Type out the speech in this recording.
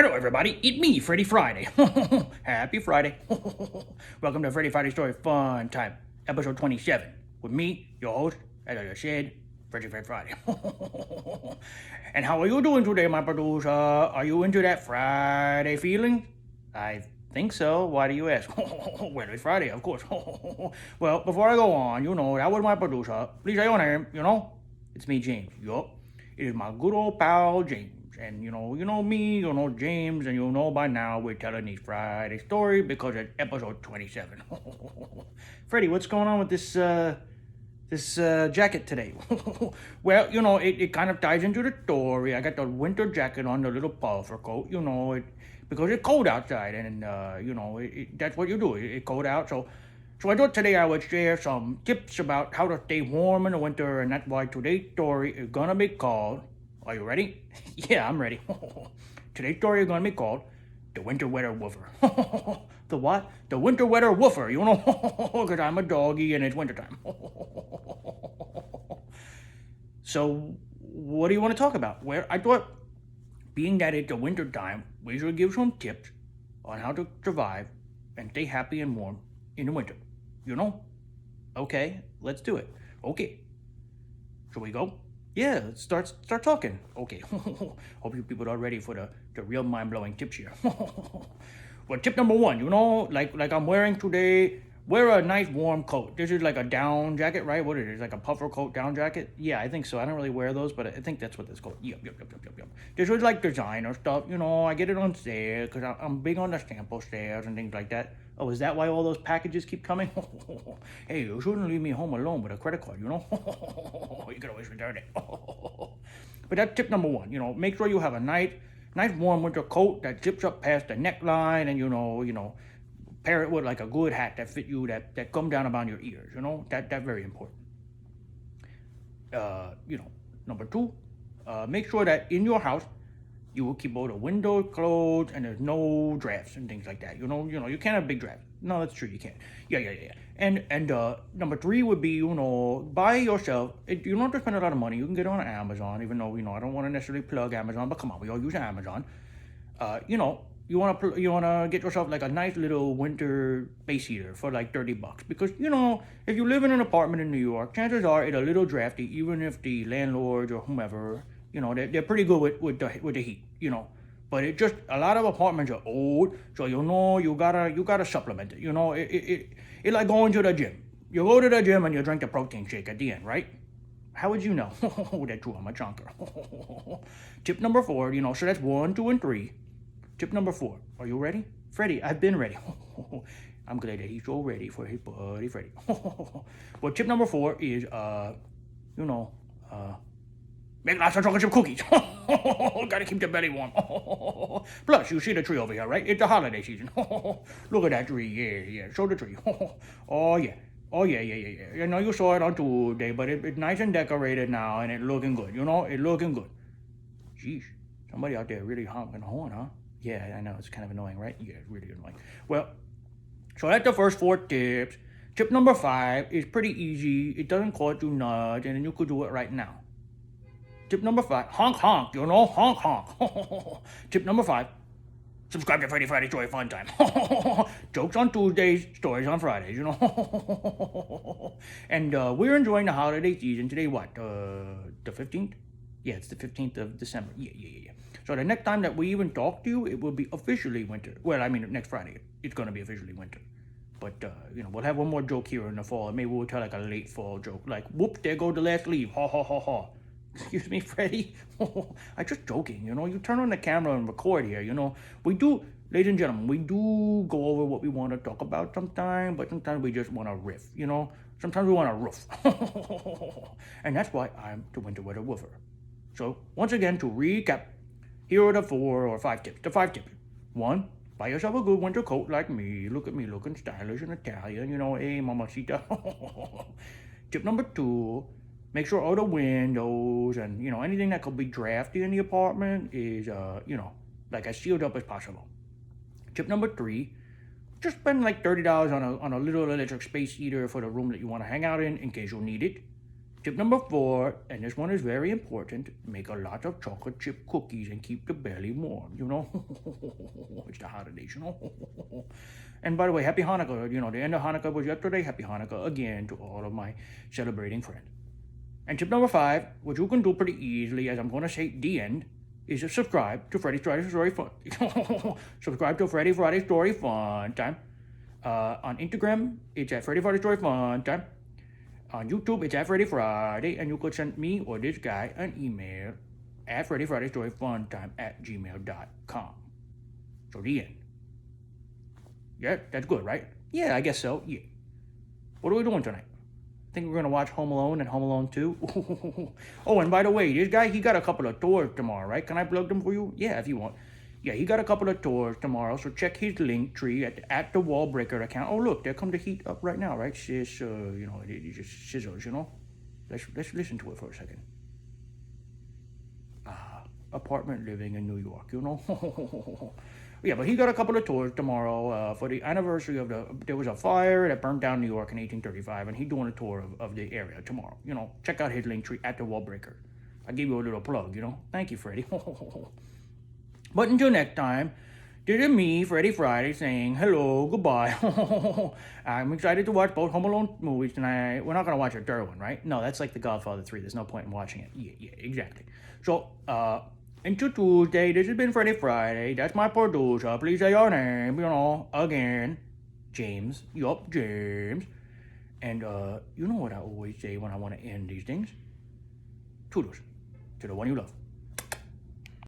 Hello, everybody. It's me, Freddie Friday. Happy Friday. Welcome to Freddie Friday Story Fun Time, episode 27. With me, your host, as I just said, Freddie Friday. And how are you doing today, my producer? Are you into that Friday feeling? I think so. Why do you ask? Well, it's Friday, of course. Well, before I go on, that was my producer. Please say your name, It's me, James. Yup. It is my good old pal, James. And you know me, James, and you'll know by now we're telling these Friday stories because it's episode 27. Freddie, what's going on with this jacket today? Well, it kind of ties into the story. I got the winter jacket on, the little puffer coat, because it's cold outside, and that's what you do. It's cold out, so I thought today I would share some tips about how to stay warm in the winter, and that's why today's story is gonna be called. Are you ready? Yeah, I'm ready. Today's story is going to be called The Winter Weather Woofer. The what? The Winter Weather Woofer, because I'm a doggy and it's wintertime. So, what do you want to talk about? Well, I thought, being that it's the winter time, we should give some tips on how to survive and stay happy and warm in the winter. Okay, let's do it. Okay. Shall we go? Yeah, let's start talking. Okay. Hope you people are ready for the real mind-blowing tips here. Well, tip number one, like I'm wearing today, wear a nice warm coat. This is like a down jacket, right? What it is, like a puffer coat down jacket? Yeah, I think so. I don't really wear those, but I think that's what this called. Yep. This was like designer stuff, I get it on sale because I'm big on the sample sales and things like that. Oh, is that why all those packages keep coming? Hey, you shouldn't leave me home alone with a credit card, You can always return it. But that's tip number one, make sure you have a nice warm winter coat that zips up past the neckline and, pair it with like a good hat that fit you, that come down about your ears, that's very important. Number two, make sure that in your house, you will keep all the windows closed and there's no drafts and things like that. You can't have big drafts. No, that's true, you can't. Yeah. And number three would be, buy yourself. You don't have to spend a lot of money. You can get it on Amazon, even though, I don't want to necessarily plug Amazon, but come on, we all use Amazon. You want to get yourself like a nice little winter space heater for like $30 because if you live in an apartment in New York, chances are it's a little drafty, even if the landlords or whomever, they're pretty good with the heat, but it just, a lot of apartments are old, so you gotta supplement it. It's like going to the gym. You go to the gym and you drink the protein shake at the end, right? How would you know? That's true, I'm a chunker. Tip number four, so that's 1, 2, and 3. Tip number 4. Are you ready? Freddie, I've been ready. I'm glad that he's so ready for his buddy Freddie. Well, tip number 4 is, make lots of chocolate chip cookies. Gotta keep the belly warm. Plus, you see the tree over here, right? It's the holiday season. Look at that tree. Yeah. Show the tree. Oh, yeah. You saw it on Tuesday, but it's nice and decorated now, and it's looking good. It's looking good. Jeez, somebody out there really honking the horn, huh? Yeah, I know, it's kind of annoying, right? Yeah, it's really annoying. Well, so that's the first 4 tips. Tip number 5 is pretty easy. It doesn't cost you much, and then you could do it right now. Tip number 5, honk, honk. Tip number 5, subscribe to Freddie Friday Story Fun Time. Jokes on Tuesdays, stories on Fridays, And we're enjoying the holiday season. Today, what, the 15th? Yeah, it's the 15th of December. Yeah. So the next time that we even talk to you, it will be officially winter. Well, I mean, next Friday, it's going to be officially winter. But, we'll have one more joke here in the fall. And maybe we'll tell like a late fall joke. Like, whoop, there goes the last leaf. Ha. Excuse me, Freddie? I'm just joking, You turn on the camera and record here, We do, ladies and gentlemen, we do go over what we want to talk about sometimes. But sometimes we just want to riff, Sometimes we want to roof. And that's why I'm the Winter Weather Woofer. So, once again, to recap, here are the 4 or 5 tips. The 5 tips. 1, buy yourself a good winter coat like me. Look at me looking stylish and Italian, hey, mamacita. Tip number 2, make sure all the windows and, anything that could be drafty in the apartment is, like as sealed up as possible. Tip number 3, just spend like $30 on a little electric space heater for the room that you want to hang out in case you'll need it. Tip number 4, and this one is very important, make a lot of chocolate chip cookies and keep the belly warm, It's the holidays, And by the way, happy Hanukkah. The end of Hanukkah was yesterday. Happy Hanukkah again to all of my celebrating friends. And tip number 5, which you can do pretty easily, as I'm going to say at the end, is to subscribe to Freddie Friday Story Fun. Subscribe to Freddie Friday Story Fun Time. On Instagram, it's at Freddie Friday Story Fun Time. On YouTube, it's at Freddie Friday, and you could send me or this guy an email at FreddieFridayStoryFunTime@gmail.com. So the end. Yeah, that's good, right? Yeah, I guess so. Yeah. What are we doing tonight? I think we're going to watch Home Alone and Home Alone 2. Oh, and by the way, this guy, he got a couple of tours tomorrow, right? Can I plug them for you? Yeah, if you want. Yeah, he got a couple of tours tomorrow, so check his link tree at the Wallbreaker account. Oh, look, there come the heat up right now, right? It just sizzles, Let's listen to it for a second. Apartment living in New York, Yeah, but he got a couple of tours tomorrow for the anniversary of there was a fire that burned down New York in 1835, and he's doing a tour of the area tomorrow. Check out his link tree at the Wallbreaker. I give you a little plug, Thank you, Freddie. But until next time, this is me, Freddie Friday, saying hello, goodbye. I'm excited to watch both Home Alone movies tonight. We're not going to watch a third one, right? No, that's like The Godfather 3. There's no point in watching it. Yeah, exactly. So, until Tuesday, this has been Freddie Friday. That's my producer. Please say your name, again. James. Yup, James. And, you know what I always say when I want to end these things? Toodles. To the one you love.